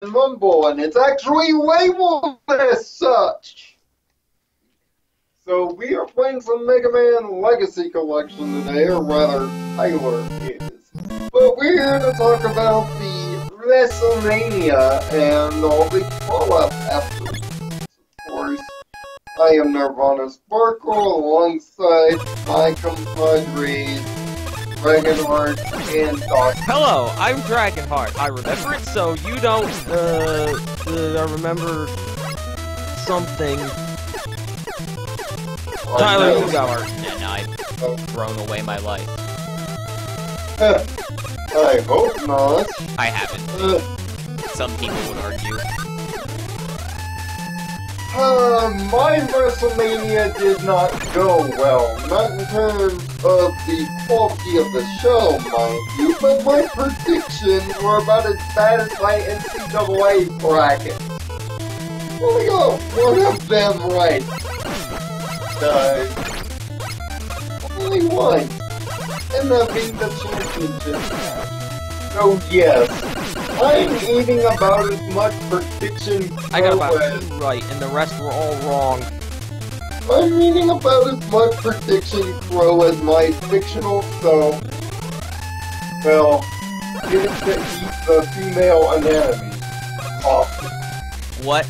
Rumble, and it's actually labeled as such. So we are playing some Mega Man Legacy Collection today, or rather, Tyler is. But we're here to talk about the WrestleMania and all the fallout afterwards. Of course, I am Nirvana Sparkle alongside my compadres Dragonheart and Doc. Hello, I'm Dragonheart. I remember it, so you don't, remember something. Tyler, you go. And I've thrown away my life. I hope not. I haven't. Some people would argue. My WrestleMania did not go well. Not in terms of the quality of the show, mind you, but my predictions were about as bad as my NCAA bracket. Only got one of them right. Only one. And that being the championship match. So yes, I'm eating about as much prediction. I got about 2 right, and the rest were all wrong. I'm eating about as much prediction crow as my fictional self. Well, getting to eat the female anatomy. Awesome. What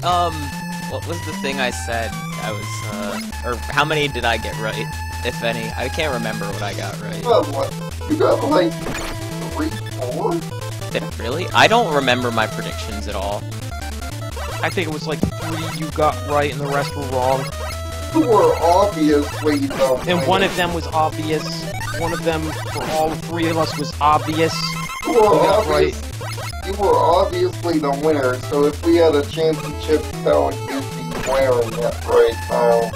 was the thing I said? I was, or how many did I get right, if any? I can't remember what I got right. What? You got like 3, 4? Did I really? I don't remember my predictions at all. I think it was like 3 you got right, and the rest were wrong. You were obviously the winner. And one of them was obvious. One of them, for all 3 of us, was obvious. You were obviously the winner, so if we had a championship belt, you'd be wearing it right now.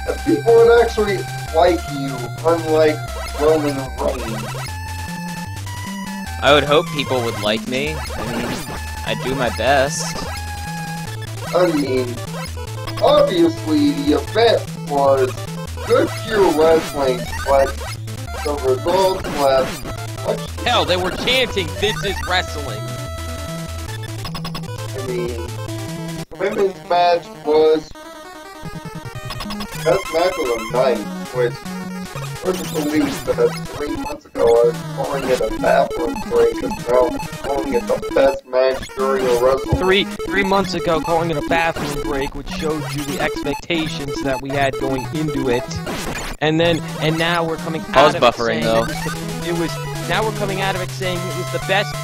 And people would actually like you, unlike Roman Reigns. I would hope people would like me. I mean, I do my best. I mean, obviously the event was good pure wrestling, but the results left much. Hell, they were chanting, "This is wrestling." I mean, the women's match was best match of the night, which wouldn't believe that 3 months ago I was calling it a bathroom break, and now I'm calling it the best match during a WrestleMania. 3 months ago, calling it a bathroom break, which showed you the expectations that we had going into it, and now we're coming out of it saying now we're coming out of it saying it was the best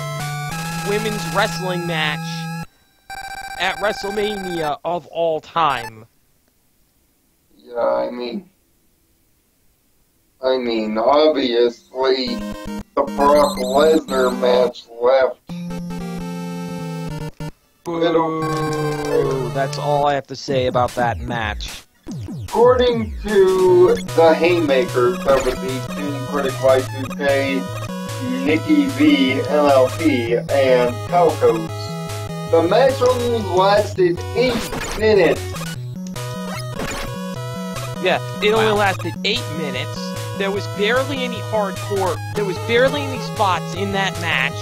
women's wrestling match at WrestleMania of all time. Yeah, I mean, obviously, the Brock Lesnar match left. Boo! That's all I have to say about that match. According to the Haymakers, that would be Team Critic Y2K, Nikki V, LLP, and Calcos, the match only lasted 8 minutes. Yeah, it only lasted 8 minutes. There was barely any hardcore. There was barely any spots in that match.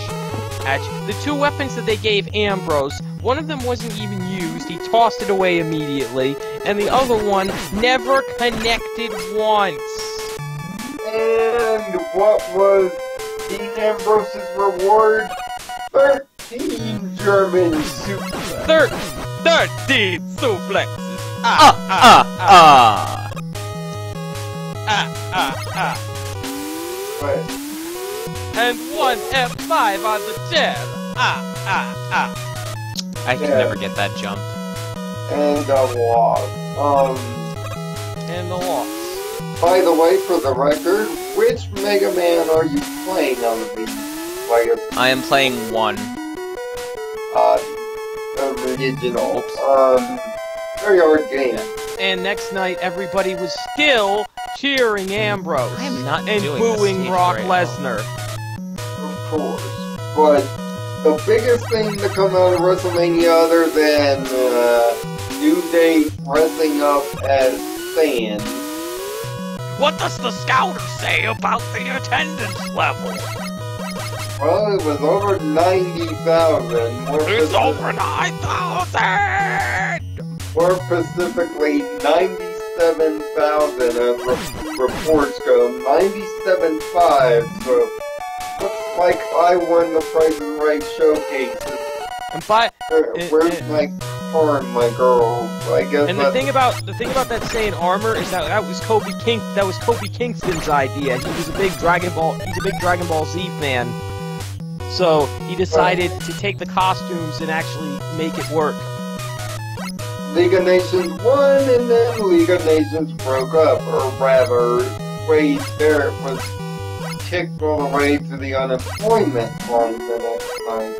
The 2 weapons that they gave Ambrose, one of them wasn't even used. He tossed it away immediately, and the other one never connected once. And what was Dean Ambrose's reward? 13 German suplexes. 13 suplexes. Right. And 1 F5 on the chair. I can never get that jump. And a loss. And the loss. By the way, for the record, which Mega Man are you playing on the Legacy? I am playing 1. Original. Oops. Very hard game. And next night, everybody was still cheering Ambrose. I am not and doing booing this Brock right Lesnar. Of course. But the biggest thing to come out of WrestleMania other than New Day dressing up as fans. What does the scouter say about the attendance level? Well, it was over 90,000. It's over 9,000! More specifically, 97,000 as reports go. 97.5, so looks like I won the Price is Right showcases. And where's my car and my girl? I guess. And the thing about that saying armor is that was Kobe Kingston's idea. He was a big Dragon Ball Z fan. So he decided to take the costumes and actually make it work. League of Nations won, and then League of Nations broke up, or rather, Wade Barrett was kicked all the way to the unemployment line the next time.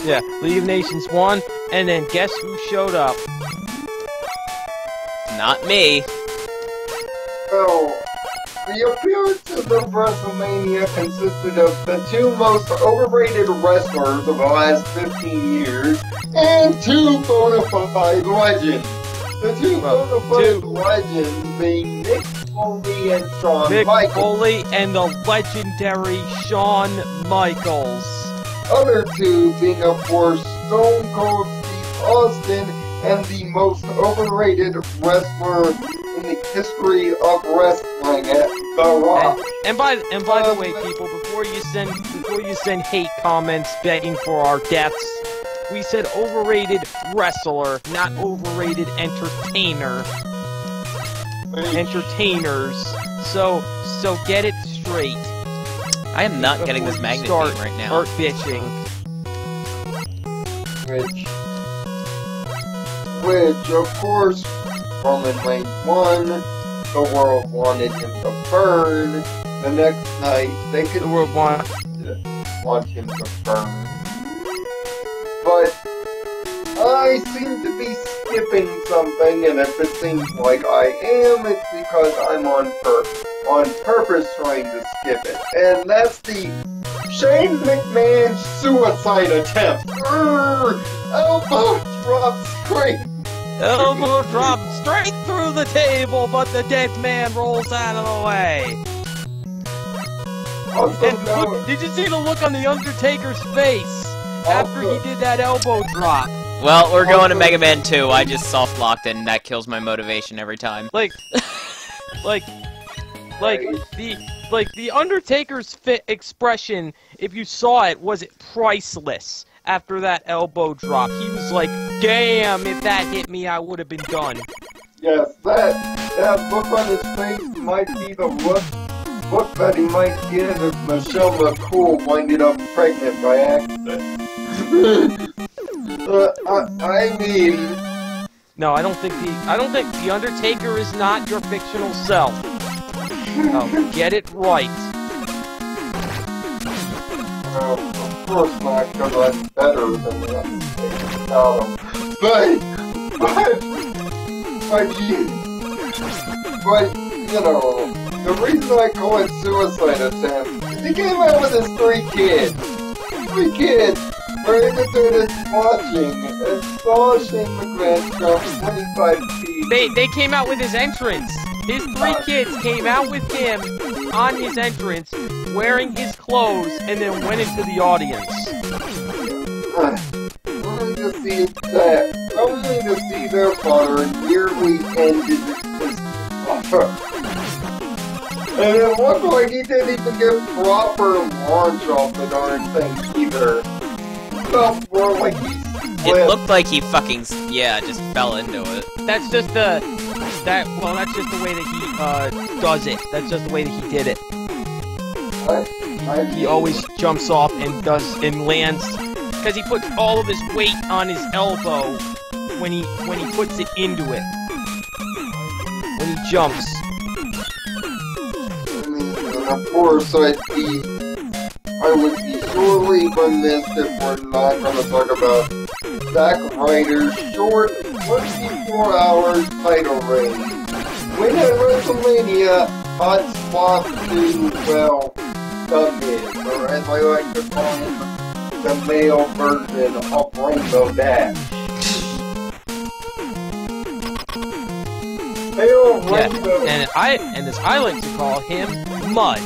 Yeah, League of Nations won, and then guess who showed up? Not me. So, the appearances of WrestleMania consisted of the two most overrated wrestlers of the last 15 years, and two bona fide legends. The two bona fide legends being Mick Foley and Shawn Michaels. Mick Foley and the legendary Shawn Michaels. Other two being, of course, Stone Cold Steve Austin and the most overrated wrestler in the history of wrestling, The Rock. And by the way, people, before you send hate comments begging for our deaths, we said overrated wrestler, not overrated entertainer. Entertainers. So get it straight. I am not getting this magnet beam right now. Start bitching. Which, of course, Roman Reigns won. The world wanted him to burn. The next night, they could want him to burn. But I seem to be skipping something, and if it seems like I am, it's because I'm on purpose trying to skip it. And that's the Shane McMahon suicide attempt. Elbow drop straight through the table, but the dead man rolls out of the way. Did you see the look on the Undertaker's face after he did that elbow drop? Well, we're going to Mega Man 2. I just soft-locked it, and that kills my motivation every time. The Undertaker's expression, if you saw it, was priceless after that elbow drop. He was like, damn, if that hit me, I would have been done. Yes, that look on his face might be the look that he might get if Michelle McCool winded up pregnant by accident. I mean... No, I don't think the Undertaker is not your fictional self. Oh, get it right. Well, of course not, because I'm better than the Undertaker without him. But, you know, the reason I call it suicide attempt is he came out with his 3 kids. 3 kids were independent watching and saw Shane McMahon jump 25 feet. They came out with his entrance. His 3 kids came out with him on his entrance, wearing his clothes, and then went into the audience. Only to see their father nearly ended his offer. And it looked like he didn't even get proper launch off the darn thing either. It felt more like he slipped. It looked like he fucking, just fell into it. That's just the way that he does it. That's just the way that he did it. He always jumps off and lands, because he puts all of his weight on his elbow when he puts it into it. When he jumps. Of course, I would be sorely remiss if we're not going to talk about Zack Ryder's short 24-hour title reign. Win at WrestleMania, hot swap to, well, the Miz, or as I like to call him, the male version of Rainbow Dash. And as I like to call him, Mud.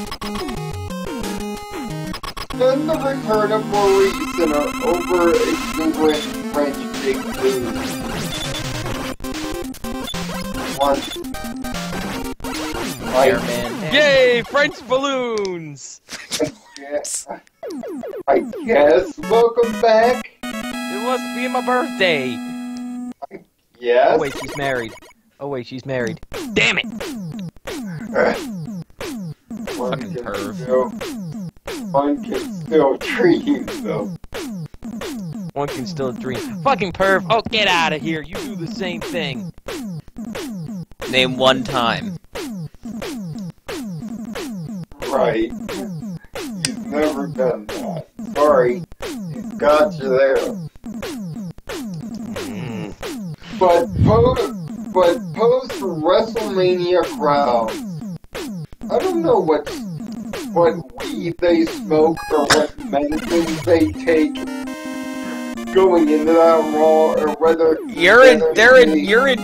Then the return of Maurice in an over-exuberant French big blues. Yay, French balloons! I guess. Welcome back. It must be my birthday. Yes. Oh wait, she's married. Oh wait, she's married. Damn it! Fucking perv. One can still dream, though. One can still dream. Fucking perv! Oh, get out of here! You do the same thing. Name one time. Right. He's never done that. Sorry. He's got you there. But post-WrestleMania crowd, I don't know what weed they smoke or what medicines they take going into that Raw, or whether you're in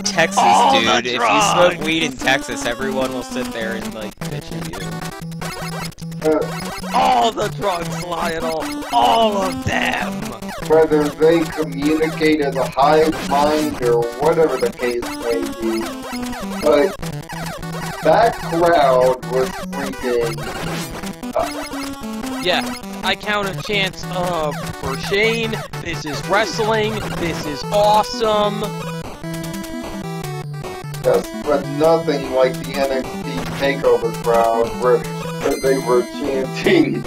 Texas, dude. If you smoke weed in Texas, everyone will sit there and like bitch at you. All the drugs, Lionel, all of them. Whether they communicate as a hive mind or whatever the case may be, but that crowd was freaking. Yeah, I count a chance for Shane. This is wrestling. This is awesome. Yes, but nothing like the NXT TakeOver crowd where they were chanting,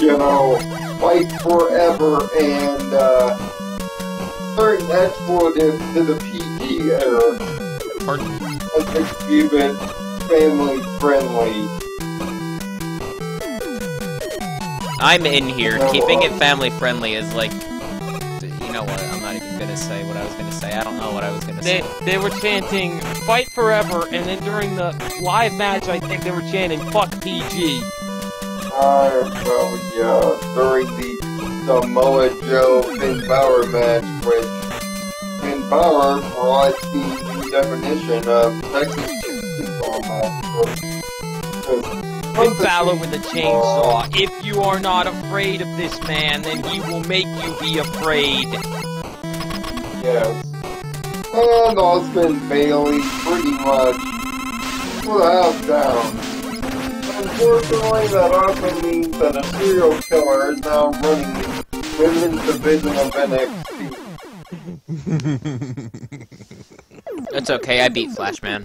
you know, fight forever and certain expletives to the PG era. Pardon? Let's keep it family friendly. I'm in here. Keeping it family friendly is like, you know what? I'm not even gonna say what I was gonna say. I don't know what I was gonna say. They were chanting "Fight Forever," and then during the live match, I think they were chanting "Fuck PG." Well, yeah, during the Samoa Joe Finn Balor match, which Finn Balor brought the new definition of Texas Chainsaw match. Finn Balor with a chainsaw. If you are not afraid of this man, then he will make you be afraid. Yes. And Austin Bailey pretty much put the house down. Unfortunately, that also means that a serial killer is now running the women's division of NXT. That's okay, I beat Flashman.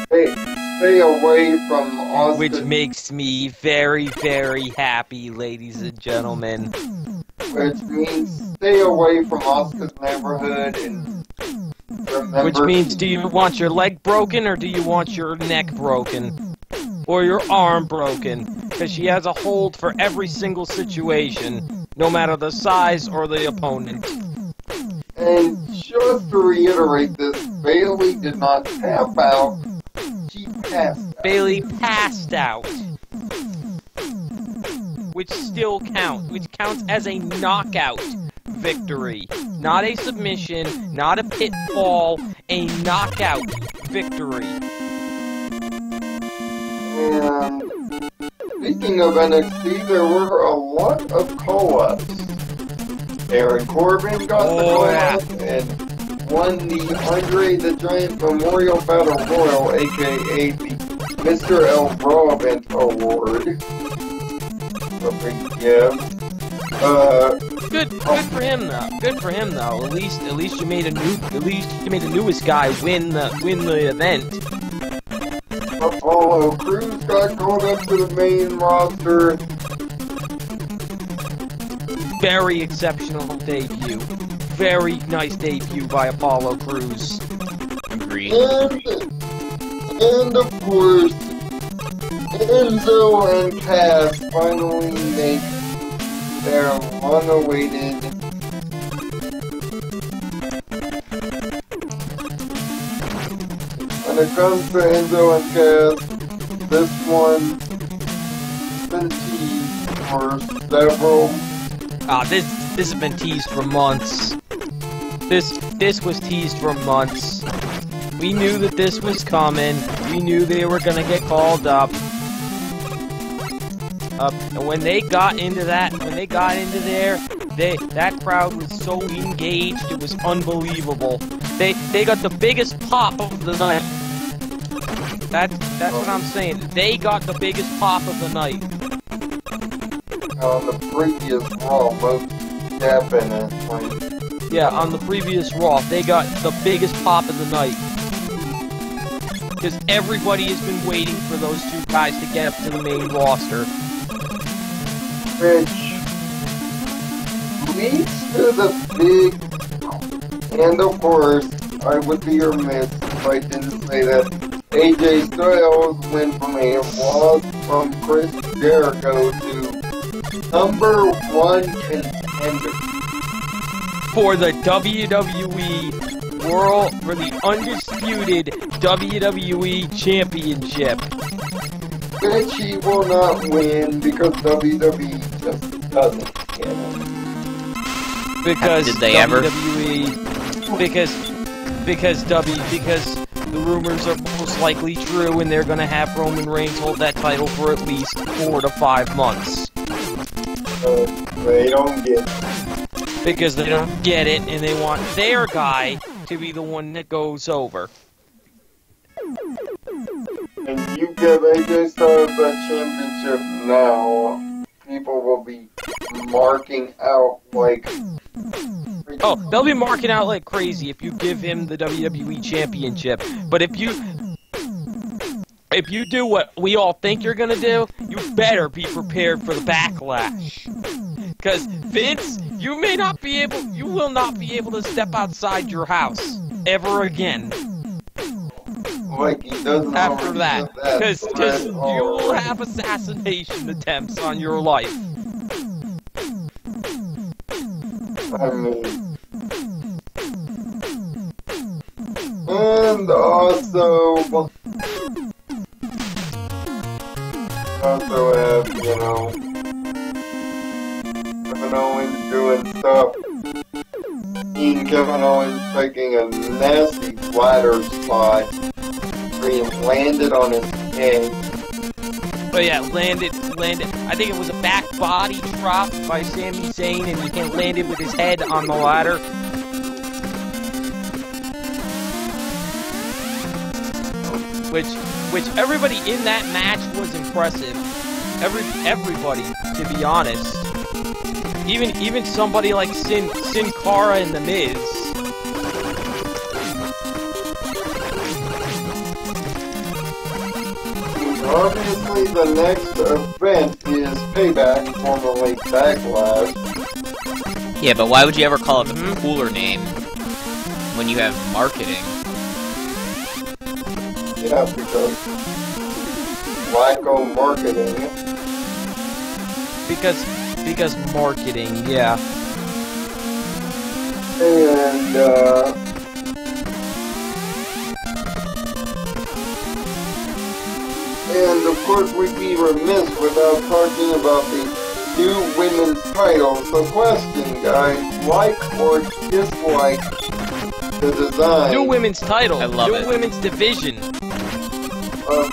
Stay away from Austin. Which makes me very, very happy, ladies and gentlemen. Which means stay away from Asuka's neighborhood and remember... Which means, do you want your leg broken or do you want your neck broken? Or your arm broken? Because she has a hold for every single situation, no matter the size or the opponent. And just to reiterate this, Bailey did not tap out. She passed out. Bailey passed out. Which still counts. Which counts as a knockout victory. Not a submission, not a pitfall, a knockout victory. And speaking of NXT, there were a lot of call-ups. Baron Corbin got the call-up and won the Andre the Giant Memorial Battle Royal, aka the Mr. Irrelevant Award. A big gift. Good for him though. Good for him though. At least you made the newest guy win the event. Apollo Crews got called up to the main roster. Very exceptional debut. Very nice debut by Apollo Crews. Agreed. And of course, Enzo and Cass finally make their long-awaited when it comes to Enzo and Cass, this one's been teased for several. This has been teased for months. This was teased for months. We knew that this was coming. We knew they were gonna get called up. And when they got into there, that crowd was so engaged, it was unbelievable. They got the biggest pop of the night. That's what I'm saying. They got the biggest pop of the night. On the previous Raw, most definitely. Yeah, on the previous Raw, they got the biggest pop of the night. Because everybody has been waiting for those two guys to get up to the main roster. Which leads to the big, and of course, I would be remiss if I didn't say that AJ Styles went from a loss from Chris Jericho to #1 contender. For the WWE for the undisputed WWE Championship. Which he will not win because WWE just doesn't get it. Because did they WWE, ever? Because the rumors are most likely true, and they're gonna have Roman Reigns hold that title for at least 4 to 5 months. They don't get it. Because they don't get it, and they want their guy to be the one that goes over. And you give AJ Styles that championship now, people will be marking out like... Oh, they'll be marking out like crazy if you give him the WWE Championship. But if you do what we all think you're gonna do, you better be prepared for the backlash. Because Vince, you will not be able to step outside your house ever again. Like he doesn't After that, because you will already. have assassination attempts on your life. I mean, and also have, you know, Kevin Owens doing stuff. Seeing Kevin Owens taking a nasty ladder spot where he landed on his head. But yeah, landed. I think it was a back body drop by Sami Zayn, and he landed with his head on the ladder. Which everybody in that match was impressive. Everybody, to be honest. Even somebody like Sin Cara and The Miz. Obviously, the next event is Payback, formerly Backlash. Yeah, but why would you ever call it a cooler name when you have marketing? Yeah, because wacko marketing. Because marketing, yeah. And of course we'd be remiss without talking about the new women's title. So question, guys, like or dislike the design New women's title. I love it. New women's division. of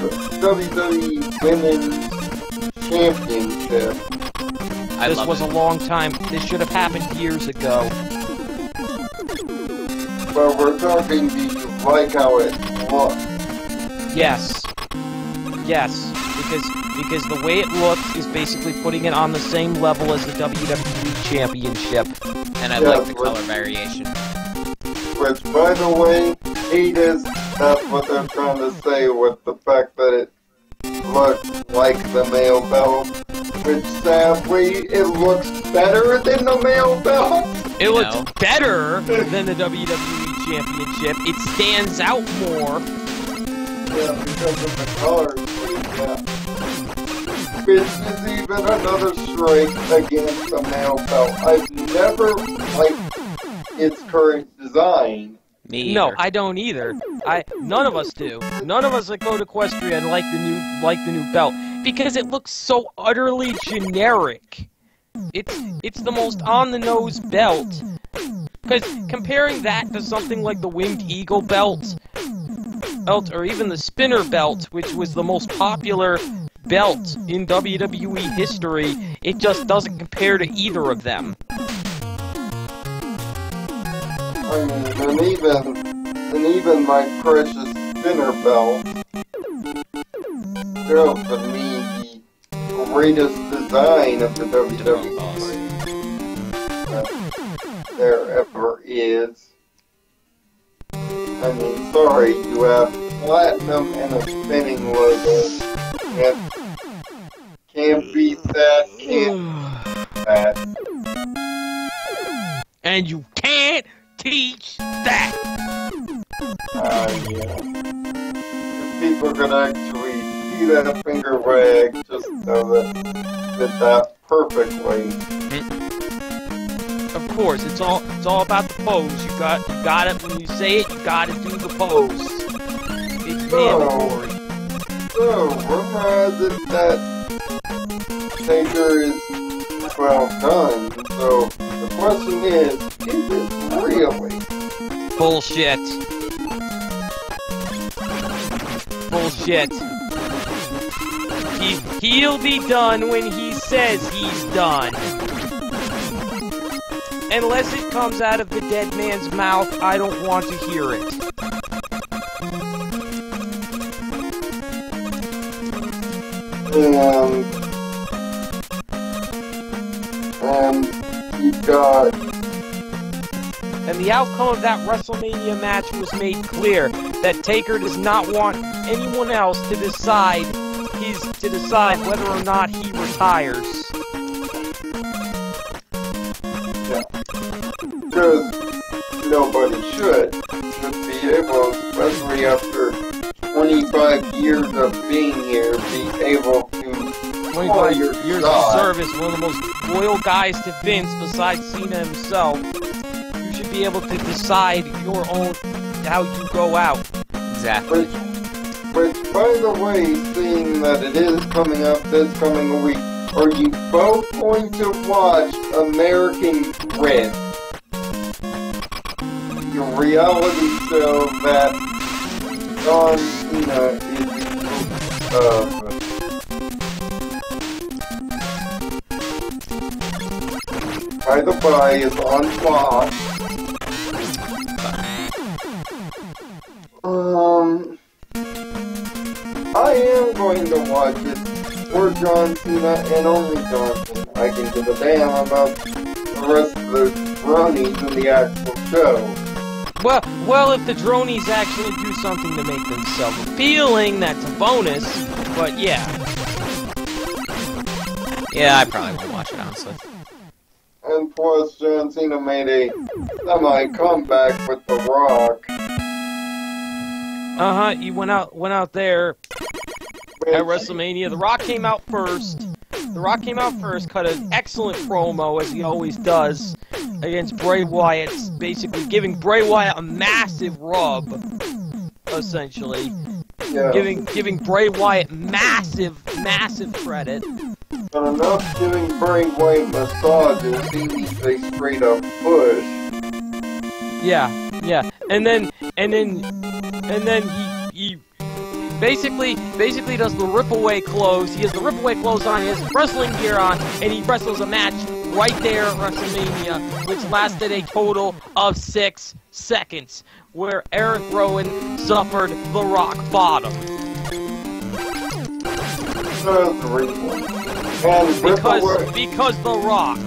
the WWE Women's Championship? This was a long time. This should have happened years ago. Well, we're talking, do you like how it looks? Yes. Yes. Because the way it looks is basically putting it on the same level as the WWE Championship. And I like the color variation. Which, by the way, that's what they're trying to say with the fact that it looks like the male belt. Which, sadly, it looks better than the male belt. It looks better than the WWE Championship. It stands out more. Yeah, because of the color scheme, yeah. Which is even another strike against the male belt. I've never liked its current design. Me either. No, I don't either. None of us do. None of us that go to Equestrian like the new belt because it looks so utterly generic. It's the most on-the-nose belt. Because comparing that to something like the Winged Eagle belt, or even the Spinner belt, which was the most popular belt in WWE history. It just doesn't compare to either of them. I mean, and even my precious spinner belt, still to me the greatest design of the WWE there ever is. I mean, sorry, you have platinum and a spinning logo. Can't beat that, can't beat that. And you can't teach that! Yeah. If people could actually see that finger wag, just know that did that perfectly. Of course, it's all about the pose. You got it when you say it. You got to do the pose. It's mandatory. So whereas it that Taker is well done, so the question is it really? Bullshit. Bullshit. He'll be done when he says he's done. Unless it comes out of the dead man's mouth, I don't want to hear it. And he got... And the outcome of that WrestleMania match was made clear that Taker does not want anyone else to decide whether or not he retires. Yeah. Because nobody should be able, especially after 25 years of being here, be able to 25 years of service, one of the most loyal guys to Vince besides Cena himself. You should be able to decide your own, how you go out. Exactly. Which, by the way, seeing that it is coming up this coming week, are you both going to watch American Grid? Your reality show that John Cena is, by the by, is on Fox. I am going to watch it for John Cena and only John Cena. I can give a damn about the rest of the bronies in the actual show. Well, if the dronies actually do something to make themselves appealing, that's a bonus, but yeah. Yeah, I probably won't watch it, honestly. And plus, John Cena made a semi-comeback with The Rock. He went out there at WrestleMania. The Rock came out first. Cut an excellent promo, as he always does, against Bray Wyatt, basically giving Bray Wyatt a massive rub, essentially. Yeah. Giving Bray Wyatt massive credit. But enough giving Bray Wyatt massages, he needs a straight up push. Yeah. And then he basically does the rip-away close. He has the rip-away close on, he has wrestling gear on, and he wrestles a match right there at WrestleMania, which lasted a total of 6 seconds, where Eric Rowan suffered the rock bottom. Because The Rock.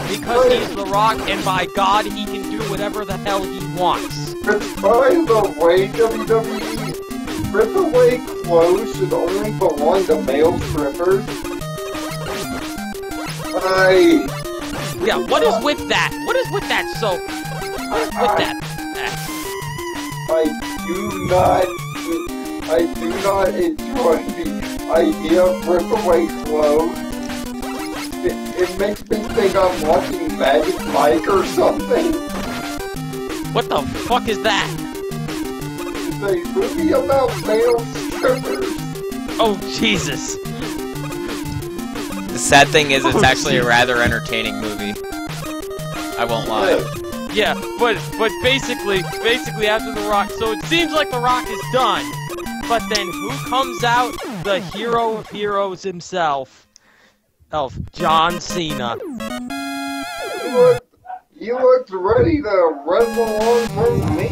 Because he's The Rock, and by God, he can do whatever the hell he wants. But by the way, WWE, rip-away clothes should only belong to male strippers. Yeah, what is with that? What is with that? So, what is with that? I do not enjoy the idea of rip-away clothes. It makes me think I'm watching Magic Mike or something. What the fuck is that? It's a movie about male strippers. Oh, Jesus. The sad thing is, it's actually a rather entertaining movie. I won't lie. Yeah, but basically after The Rock, so it seems like The Rock is done. But then who comes out the hero of heroes himself, John Cena. You looked ready to wrestle on with me.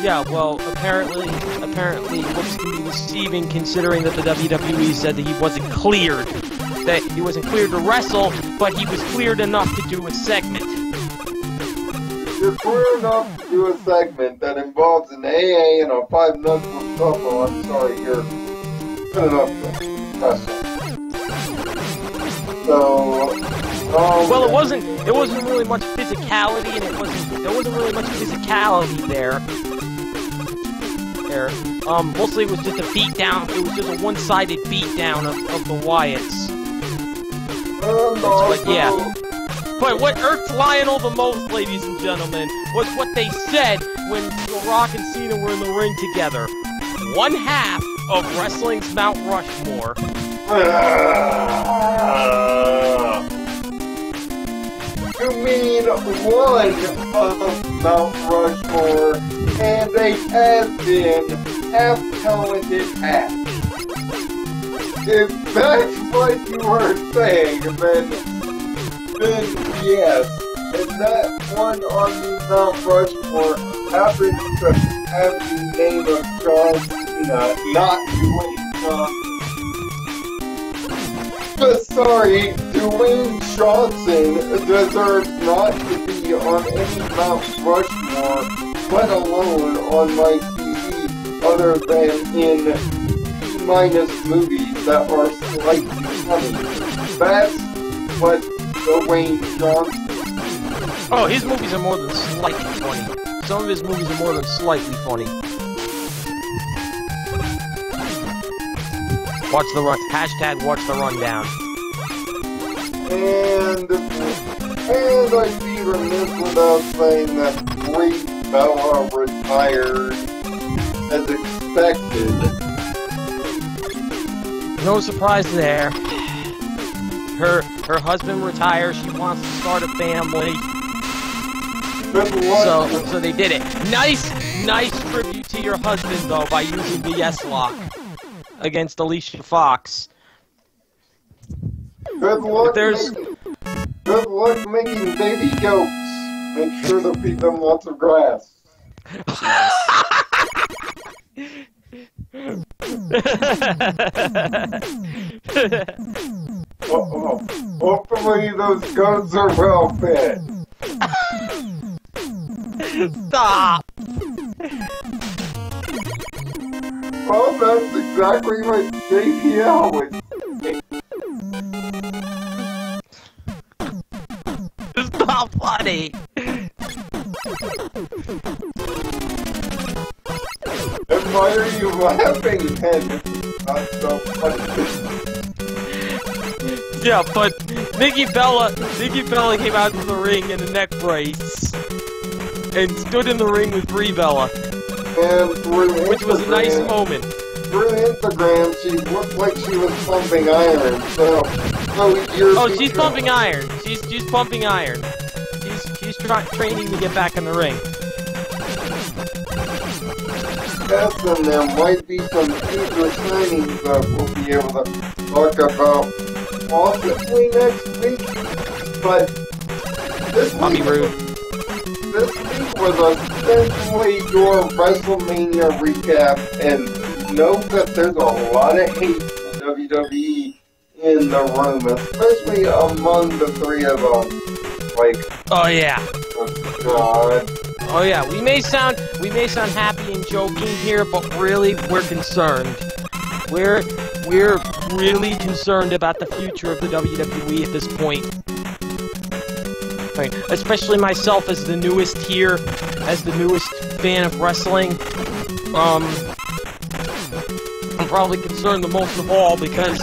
Yeah, well, apparently looks to be deceiving considering that the WWE said that he wasn't cleared. That he wasn't cleared to wrestle, but he was cleared enough to do a segment. You're clear enough to do a segment that involves an AA and a 5 nuts with couple. I'm sorry, you're good enough to wrestle. So, well, it wasn't really much physicality, and there wasn't really much physicality there. Mostly it was just a beatdown. It was just a one-sided beatdown of the Wyatts. But yeah. But what irked Lionel the most, ladies and gentlemen, was what they said when The Rock and Cena were in the ring together. One half of wrestling's Mount Rushmore. You mean one of Mount Rushmore and a has-been, half-talented half. If that's what you were saying, then yes. And that one on the Mount Rushmore happens to have the name of John Cena, not Dwayne Johnson. Sorry, Dwayne Johnson deserves not to be on any Mount Rushmore, let alone on my TV, other than in B- movies that are slightly funny. That's what Dwayne Johnson. Oh, his movies are more than slightly funny. Some of his movies are more than slightly funny. Watch the run. Hashtag watch the rundown. And I'd be remiss without saying that Brie Bella retired as expected. No surprise there. Her husband retires. She wants to start a family. So they did it. Nice tribute to your husband though by using the yes lock against Alicia Fox. Good luck making baby goats. Make sure to feed them lots of grass. Hopefully those goats are well fed. Stop! Well, that's exactly what JPL would say. It's not funny! And why are you laughing, Ken? Not so funny. Yeah, but Nikki Bella came out to the ring in a neck brace and stood in the ring with Brie Bella, which was a nice moment. Through Instagram, she looked like she was pumping iron. She's pumping iron. She's pumping iron. She's training to get back in the ring. Yes, and there might be some future signings that we'll be able to talk about possibly next week. But this week was essentially your WrestleMania recap, and note that there's a lot of hate in WWE in the room, especially among the three of us. Like, oh yeah. Oh God. Oh yeah, we may sound happy and joking here, but really we're concerned. We're really concerned about the future of the WWE at this point. Right. Especially myself as the newest here, as the newest fan of wrestling. I'm probably concerned the most of all because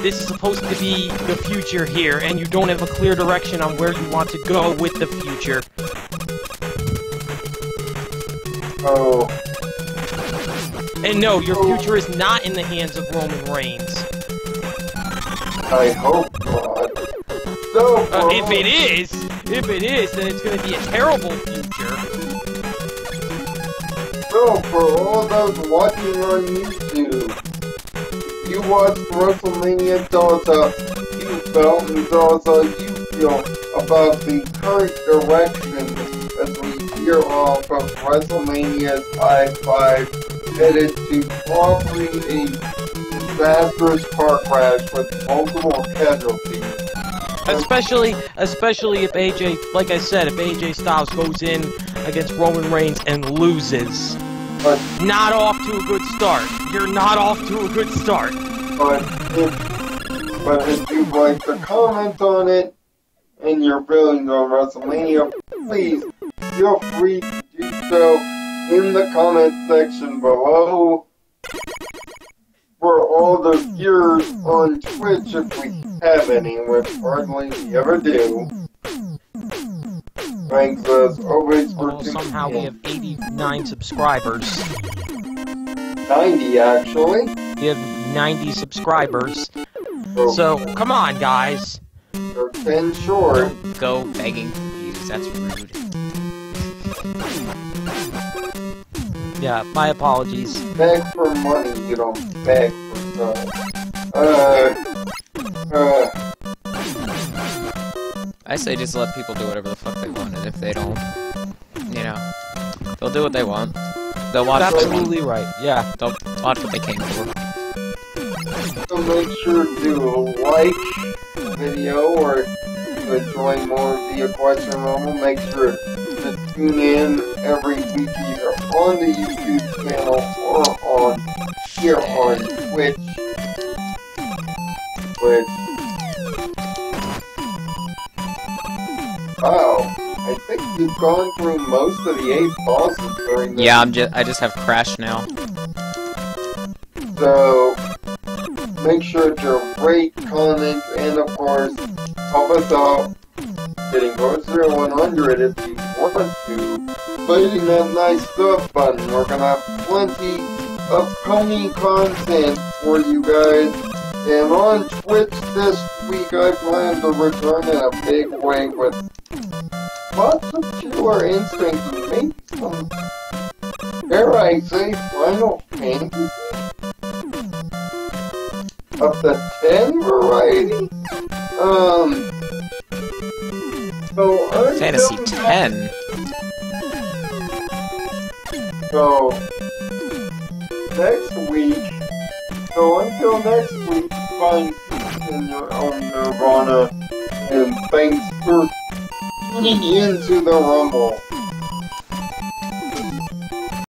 this is supposed to be the future here, and you don't have a clear direction on where you want to go with the future. Oh. And no, your future is not in the hands of Roman Reigns. I hope not. So, if it is, then it's going to be a terrible future. So, for all those watching on YouTube, if you watched WrestleMania, tell us how you felt and tell us how you feel about the current direction as we veer off of WrestleMania's I-5 headed to probably a disastrous car crash with multiple casualties. Especially if AJ, like I said, if AJ Styles goes in against Roman Reigns and loses. But not off to a good start. You're not off to a good start. But if you'd like to comment on it and your feelings on WrestleMania, please feel free to do so in the comment section below. For all the viewers on Twitch, if we have any, which hardly we ever do. Thanks as always for tuning in. Somehow we have 89 subscribers. 90 actually. We have 90 subscribers. So come on, guys. You're 10 short. Go begging for views. That's rude. Yeah, my apologies. Beg for money, you don't beg for stuff. I say just let people do whatever the fuck they want, and if they don't, you know, they'll do what they want. They'll watch That's absolutely right, yeah. They'll watch what they came for. So make sure to like the video, or to enjoy more of the Equestrian Rumble, make sure to tune in every week either on the YouTube channel or on here on Twitch. Wow, I think you've gone through most of the 8 bosses during this. Yeah, I just have Crash now. So, make sure to rate, comment, and of course, help us out getting closer to 100 if you want to. By hitting that nice sub button, we're gonna have plenty of pony content for you guys. And on Twitch this week, I plan to return in a big way with lots of Killer Instinct and maybe some, dare I say, Final Fantasy? Of the 10 variety? So Fantasy 10? So, next week, until next week, find peace in your own nirvana, and thanks for tuning into the Rumble.